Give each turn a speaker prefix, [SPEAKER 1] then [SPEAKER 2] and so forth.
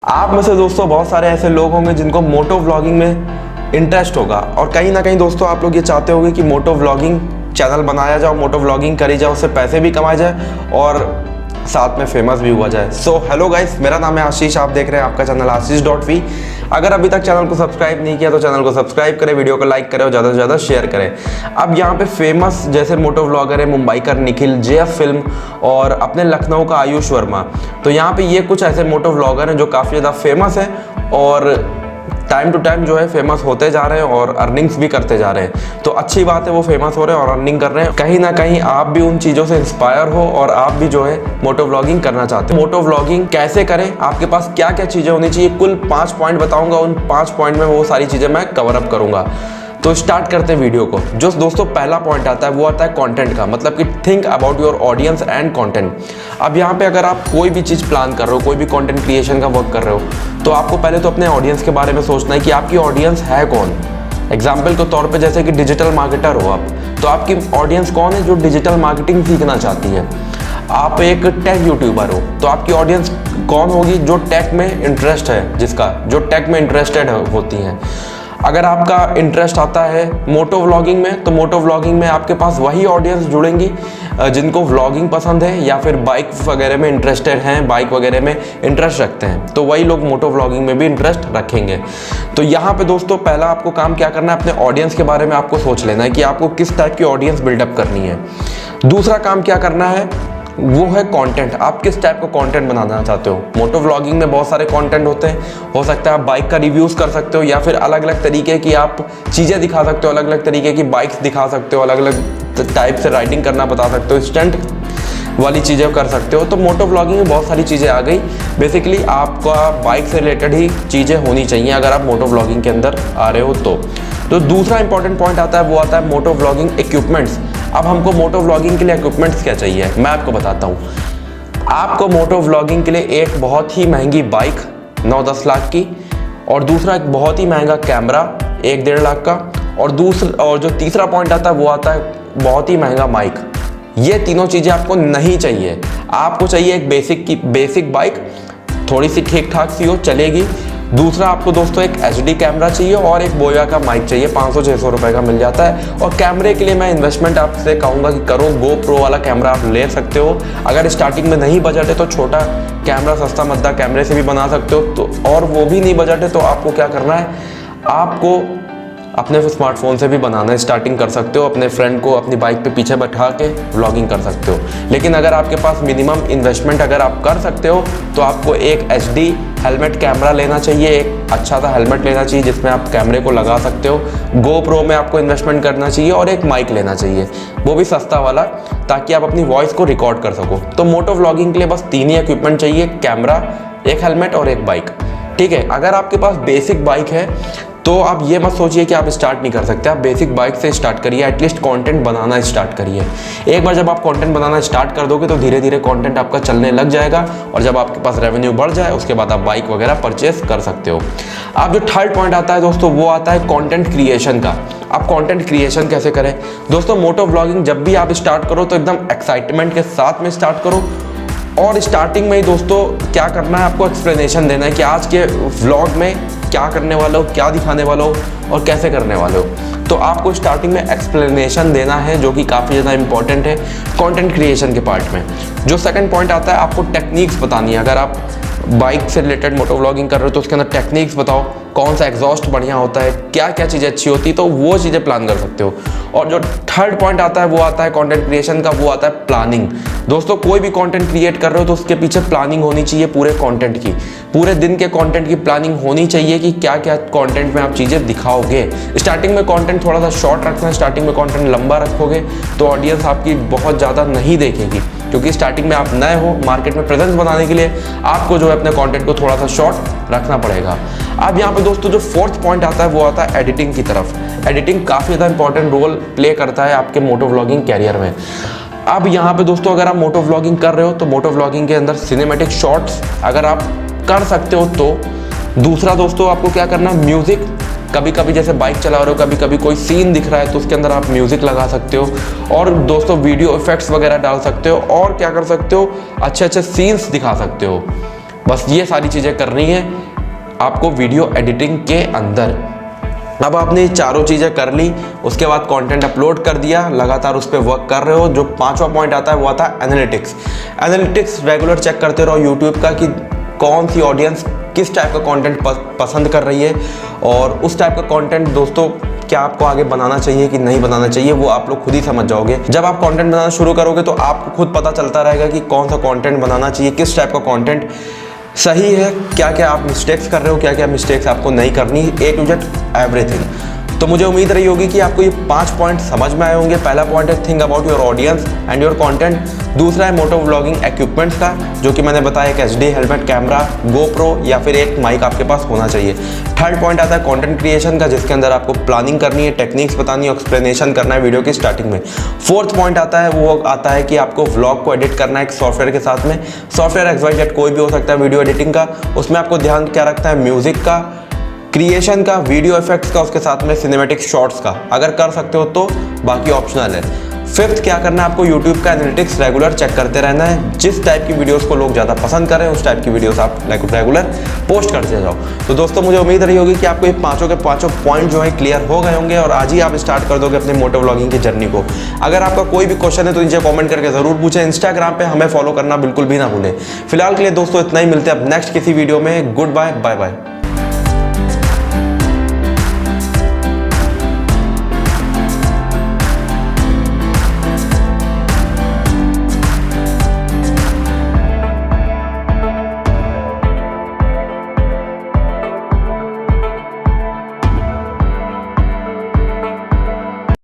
[SPEAKER 1] आप में से दोस्तों बहुत सारे ऐसे लोग होंगे जिनको मोटो व्लॉगिंग में इंटरेस्ट होगा और कहीं ना कहीं दोस्तों आप लोग ये चाहते होंगे कि मोटो व्लॉगिंग चैनल बनाया जाओ, मोटो व्लॉगिंग करी जाओ, उससे पैसे भी कमाए जाए और साथ में फेमस भी हुआ जाए। सो हेलो गाइस, मेरा नाम है आशीष, आप देख रहे हैं आपका चैनल आशीष.वी। अगर अभी तक चैनल को सब्सक्राइब नहीं किया तो चैनल को सब्सक्राइब करें, वीडियो को लाइक करें और ज़्यादा से ज़्यादा शेयर करें। अब यहाँ पे फेमस जैसे मोटो व्लॉगर है मुंबईकर निखिल, JF फिल्म और अपने लखनऊ का आयुष वर्मा। तो यहाँ पे ये कुछ ऐसे मोटो व्लॉगर हैं जो काफ़ी ज़्यादा फेमस है और टाइम टू टाइम जो है फेमस होते जा रहे हैं और अर्निंग्स भी करते जा रहे हैं। तो अच्छी बात है, वो फेमस हो रहे हैं और अर्निंग कर रहे हैं। कहीं ना कहीं आप भी उन चीज़ों से इंस्पायर हो और आप भी जो है मोटो व्लॉगिंग करना चाहते हो। मोटो व्लॉगिंग कैसे करें, आपके पास क्या क्या चीज़ें होनी चाहिए, कुल 5 पॉइंट बताऊंगा। उन 5 पॉइंट में वो सारी चीज़ें मैं कवर अप करूंगा। तो स्टार्ट करते हैं वीडियो को। जो दोस्तों पहला पॉइंट आता है वो आता है कंटेंट का, मतलब कि think about your audience and content. अब यहाँ पे अगर आप कोई भी चीज़ प्लान कर रहे हो, कोई भी कंटेंट क्रिएशन का वर्क कर रहे हो, तो आपको पहले तो अपने ऑडियंस के बारे में सोचना है कि आपकी ऑडियंस है कौन। एग्जाम्पल के तौर पे जैसे कि डिजिटल मार्केटर हो आप, तो आपकी ऑडियंस कौन है जो डिजिटल मार्केटिंग सीखना चाहती है। आप एक टेक यूट्यूबर हो तो आपकी ऑडियंस कौन होगी, जो टेक में इंटरेस्ट है, जो टेक में इंटरेस्टेड होती हैं। अगर आपका इंटरेस्ट आता है मोटो व्लॉगिंग में, तो मोटो व्लॉगिंग में आपके पास वही ऑडियंस जुड़ेंगी जिनको व्लॉगिंग पसंद है या फिर बाइक वगैरह में इंटरेस्टेड हैं, बाइक वगैरह में इंटरेस्ट रखते हैं, तो वही लोग मोटो व्लॉगिंग में भी इंटरेस्ट रखेंगे। तो यहाँ पे दोस्तों पहला आपको काम क्या करना है, अपने ऑडियंस के बारे में आपको सोच लेना है कि आपको किस टाइप की ऑडियंस बिल्डअप करनी है। दूसरा काम क्या करना है वो है कंटेंट। आप किस टाइप का कंटेंट बनाना चाहते हो। मोटो व्लॉगिंग में बहुत सारे कंटेंट होते हैं, हो सकता है आप बाइक का रिव्यूज़ कर सकते हो या फिर अलग अलग तरीके की आप चीज़ें दिखा सकते हो, अलग अलग तरीके की बाइक्स दिखा सकते हो, अलग अलग टाइप से राइडिंग करना बता सकते हो, स्टंट वाली चीज़ें कर सकते हो। तो मोटो व्लॉगिंग में बहुत सारी चीज़ें आ गई। बेसिकली आपका बाइक से रिलेटेड ही चीज़ें होनी चाहिए अगर आप मोटो व्लॉगिंग के अंदर आ रहे हो तो दूसरा इंपॉर्टेंट पॉइंट आता है वो आता है मोटो व्लॉगिंग इक्विपमेंट्स। अब हमको मोटो व्लॉगिंग के लिए इक्विपमेंट्स क्या चाहिए, मैं आपको बताता हूँ। आपको मोटो व्लॉगिंग के लिए एक बहुत ही महंगी बाइक 9-10 लाख की, और दूसरा एक बहुत ही महंगा कैमरा 1-1.5 लाख का, और जो तीसरा पॉइंट आता है वो आता है बहुत ही महंगा माइक। ये तीनों चीज़ें आपको नहीं चाहिए। आपको चाहिए एक बेसिक बाइक, थोड़ी सी ठीक ठाक सी हो, चलेगी। दूसरा आपको दोस्तों एक HD कैमरा चाहिए और एक बोया का माइक चाहिए, 500-600 रुपये का मिल जाता है। और कैमरे के लिए मैं इन्वेस्टमेंट आपसे कहूँगा कि करो, GoPro वाला कैमरा आप ले सकते हो। अगर स्टार्टिंग में नहीं बजट है तो छोटा कैमरा, सस्ता मद्दा कैमरे से भी बना सकते हो। तो और वो भी नहीं बजट है तो आपको क्या करना है, आपको अपने स्मार्टफोन से भी बनाना है, स्टार्टिंग कर सकते हो। अपने फ्रेंड को अपनी बाइक पे पीछे बैठा के व्लॉगिंग कर सकते हो। लेकिन अगर आपके पास मिनिमम इन्वेस्टमेंट अगर आप कर सकते हो तो आपको एक HD हेलमेट कैमरा लेना चाहिए, एक अच्छा सा हेलमेट लेना चाहिए जिसमें आप कैमरे को लगा सकते हो। GoPro में आपको इन्वेस्टमेंट करना चाहिए और एक माइक लेना चाहिए, वो भी सस्ता वाला, ताकि आप अपनी वॉइस को रिकॉर्ड कर सको। तो मोटो व्लॉगिंग के लिए बस 3 ही इक्विपमेंट चाहिए, कैमरा, एक हेलमेट और एक बाइक। ठीक है। अगर आपके पास बेसिक बाइक है तो आप ये मत सोचिए कि आप स्टार्ट नहीं कर सकते। आप बेसिक बाइक से स्टार्ट करिए, एटलीस्ट कंटेंट बनाना स्टार्ट करिए। एक बार जब आप कंटेंट बनाना स्टार्ट कर दोगे तो धीरे धीरे कंटेंट आपका चलने लग जाएगा, और जब आपके पास रेवेन्यू बढ़ जाए उसके बाद आप बाइक वगैरह परचेस कर सकते हो। अब जो थर्ड पॉइंट आता है दोस्तों वो आता है कंटेंट क्रिएशन का। आप कंटेंट क्रिएशन कैसे करें दोस्तों। मोटो व्लॉगिंग जब भी आप स्टार्ट करो तो एकदम एक्साइटमेंट के साथ में स्टार्ट करो, और स्टार्टिंग में ही दोस्तों क्या करना है, आपको एक्सप्लेनेशन देना है कि आज के व्लॉग में क्या करने वाले हो, क्या दिखाने वाले हो और कैसे करने वाले हो। तो आपको स्टार्टिंग में एक्सप्लेनेशन देना है, जो कि काफ़ी ज़्यादा इंपॉर्टेंट है कंटेंट क्रिएशन के पार्ट में। जो सेकंड पॉइंट आता है, आपको टेक्निक्स बतानी है। अगर आप बाइक से रिलेटेड मोटो व्लॉगिंग कर रहे हो तो उसके अंदर टेक्निक्स बताओ, कौन सा एग्जॉस्ट बढ़िया होता है, क्या क्या चीज़ें अच्छी होती है, तो वो चीज़ें प्लान कर सकते हो। और जो थर्ड पॉइंट आता है वो आता है कंटेंट क्रिएशन का, वो आता है प्लानिंग। दोस्तों कोई भी कंटेंट क्रिएट कर रहे हो तो उसके पीछे प्लानिंग होनी चाहिए, पूरे कंटेंट की, पूरे दिन के कंटेंट की प्लानिंग होनी चाहिए कि क्या क्या कंटेंट में आप चीज़ें दिखाओगे। स्टार्टिंग में कंटेंट थोड़ा सा शॉर्ट रखना है, स्टार्टिंग में कंटेंट लंबा रखोगे तो ऑडियंस आपकी बहुत ज़्यादा नहीं देखेगी, क्योंकि स्टार्टिंग में आप नए हो। मार्केट में प्रेजेंस बनाने के लिए आपको जो है अपने कंटेंट को थोड़ा सा शॉर्ट रखना पड़ेगा। अब यहाँ पे दोस्तों जो फोर्थ पॉइंट आता है वो आता है एडिटिंग की तरफ। एडिटिंग काफ़ी ज़्यादा इंपॉर्टेंट रोल प्ले करता है आपके मोटो व्लॉगिंग कैरियर में। अब यहाँ पे दोस्तों अगर आप मोटो व्लॉगिंग कर रहे हो तो मोटो व्लॉगिंग के अंदर सिनेमैटिक शॉट्स अगर आप कर सकते हो तो। दूसरा दोस्तों आपको क्या करना है, म्यूज़िक। कभी कभी जैसे बाइक चला रहे हो, कभी कभी कोई सीन दिख रहा है तो उसके अंदर आप म्यूज़िक लगा सकते हो, और दोस्तों वीडियो इफेक्ट्स वगैरह डाल सकते हो, और क्या कर सकते हो, अच्छे अच्छे सीन्स दिखा सकते हो। बस ये सारी चीज़ें करनी है आपको वीडियो एडिटिंग के अंदर। अब आपने ये चारों चीज़ें कर ली, उसके बाद कंटेंट अपलोड कर दिया, लगातार उस पर वर्क कर रहे हो। जो पांचवा पॉइंट आता है वो आता है एनालिटिक्स। एनालिटिक्स रेगुलर चेक करते रहो यूट्यूब का कि कौन सी ऑडियंस किस टाइप का कंटेंट पसंद कर रही है, और उस टाइप का कंटेंट दोस्तों क्या आपको आगे बनाना चाहिए कि नहीं बनाना चाहिए वो आप लोग खुद ही समझ जाओगे। जब आप कंटेंट बनाना शुरू करोगे तो आपको खुद पता चलता रहेगा कि कौन सा कंटेंट बनाना चाहिए, किस टाइप का कंटेंट सही है, क्या क्या आप मिस्टेक्स कर रहे हो, क्या क्या मिस्टेक्स आपको नहीं करनी, ए टू जेड एवरीथिंग। तो मुझे उम्मीद रही होगी कि आपको ये 5 पॉइंट समझ में आए होंगे। पहला पॉइंट है think about your audience and your content. दूसरा है मोटो व्लॉगिंग इक्विपमेंट्स का, जो कि मैंने बताया एक एचडी हेलमेट, कैमरा, गोप्रो या फिर एक माइक आपके पास होना चाहिए। थर्ड पॉइंट आता है कंटेंट क्रिएशन का, जिसके अंदर आपको प्लानिंग करनी है, टेक्निक्स बतानी है, एक्सप्लेनेशन करना है वीडियो की स्टार्टिंग में। फोर्थ पॉइंट आता है वो आता है कि आपको व्लॉग को एडिट करना है एक सॉफ्टवेयर के साथ में। सॉफ्टवेयर XYZ कोई भी हो सकता है वीडियो एडिटिंग का। उसमें आपको ध्यान क्या रखना है, म्यूजिक का, क्रिएशन का, वीडियो इफेक्ट्स का, उसके साथ में सिनेमैटिक शॉट्स का। अगर कर सकते हो तो, बाकी ऑप्शनल है। फिफ्थ क्या करना है आपको, यूट्यूब का एनालिटिक्स रेगुलर चेक करते रहना है। जिस टाइप की वीडियोस को लोग ज़्यादा पसंद करें उस टाइप की वीडियोस आप रेगुलर पोस्ट करते जाओ। तो दोस्तों मुझे उम्मीद रही होगी कि आपको ये पांचों के पांचों पॉइंट जो है क्लियर हो गए होंगे और आज ही आप स्टार्ट कर दोगे अपने मोटो व्लॉगिंग की जर्नी को। अगर आपका कोई भी क्वेश्चन है तो नीचे कॉमेंट करके जरूर पूछें। इंस्टाग्राम पे हमें फॉलो करना बिल्कुल भी ना भूलें। फिलहाल के लिए दोस्तों इतना ही, मिलते हैं अब नेक्स्ट किसी वीडियो में। Goodbye, bye bye.